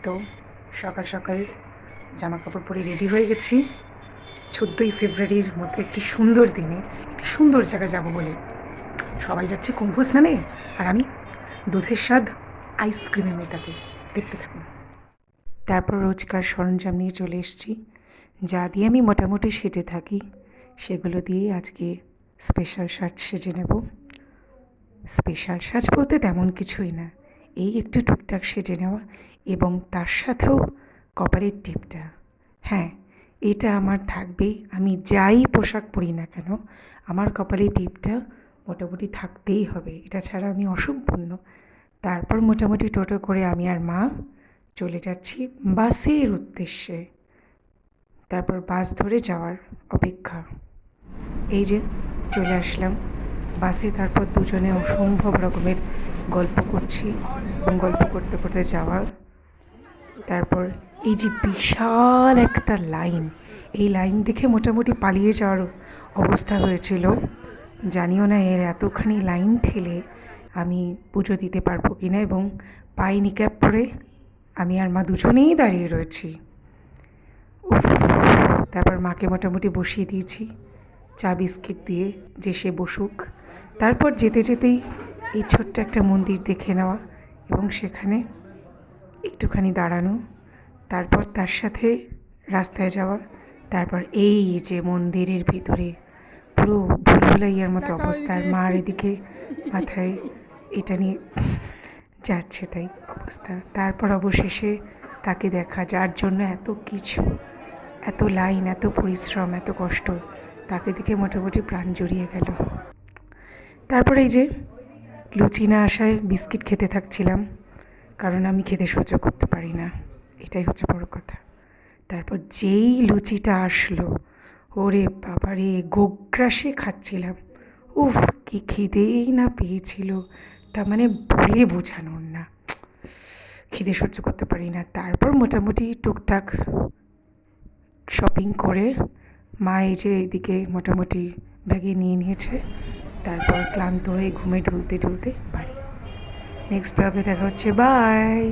তো সকাল সকাল জামা কাপড় পরে রেডি হয়ে গেছি 14ই ফেব্রুয়ারির মতো একটি সুন্দর দিনে একটি সুন্দর জায়গায় যাব বলে। সবাই যাচ্ছে কুম্ভ স্নানে, আর আমি দুধের স্বাদ আইসক্রিমে মেটাতে। দেখতে থাকুন। তারপর রোজকার সরঞ্জাম নিয়ে চলে এসেছি, যা দিয়ে আমি মোটামুটি সেজে থাকি সেগুলো দিয়ে আজকে স্পেশাল সাজ সেজে নেব। স্পেশাল সাজ বলতে তেমন কিছুই না, এই একটু টুকটাক সেজে নেওয়া, এবং তার সাথেও কপালের টিপটা। হ্যাঁ, এটা আমার থাকবেই। আমি যাই পোশাক পরি না কেন, আমার কপালে টিপটা মোটামুটি থাকতেই হবে, এটা ছাড়া আমি অসম্পূর্ণ। তারপর মোটামুটি টোটো করে আমি আর মা চলে যাচ্ছি বাসের উদ্দেশ্যে। তারপর বাস ধরে যাওয়ার অপেক্ষা। এই যে চলে আসলাম বাসে। তারপর দুজনে অসম্ভব রকমের গল্প করছি, এবং গল্প করতে করতে যাওয়া। তারপর এই যে বিশাল একটা লাইন, এই লাইন দেখে মোটামুটি পালিয়ে যাওয়ার অবস্থা হয়েছিল। জানিও না এর এতখানি লাইন ঠেলে আমি পুজো দিতে পারবো কি না, এবং পায়ে নিক্যাপ পরে আমি আর মা দুজনেই দাঁড়িয়ে রয়েছি। তারপর মাকে মোটামুটি বসিয়ে দিয়েছি চা বিস্কিট দিয়ে, যে সে বসুক। তারপর যেতে যেতেই এই ছোট্ট একটা মন্দির দেখে নেওয়া, এবং সেখানে একটুখানি দাঁড়ানো, তারপর তার সাথে রাস্তায় যাওয়া। তারপর এই যে মন্দিরের ভিতরে পুরো ভুলভুলাইয়ার মতো অবস্থা, আর মার এদিকে মাথায় এটা নিয়ে যাচ্ছে তাই অবস্থা। তারপর অবশেষে তাকে দেখা, যার জন্য এত কিছু, এত লাইন, এত পরিশ্রম, এত কষ্ট, তাকে দেখে মোটামুটি প্রাণ জুড়িয়ে গেল। তারপরে এই যে লুচি না আসায় বিস্কিট খেতে থাকছিলাম, কারণ আমি খেতে সহ্য করতে পারি না, এটাই হচ্ছে বড় কথা। তারপর যেই লুচিটা আসলো, ওরে বাবারে, গোগ্রাসে খাচ্ছিলাম। উফ, কি খিদেই না পেয়েছিল, তা মানে বলে বোঝানোর না, খিদে সহ্য করতে পারি না। তারপর মোটামুটি টুকটাক শপিং করে মা এই যে এদিকে মোটামুটি ব্যাগে নিয়ে নিয়েছে। তারপর ক্লান্ত হয়ে ঘুমে ঢুলতে ঢুলতে বাড়ি। নেক্সট ব্লগে দেখা হচ্ছে, বাই।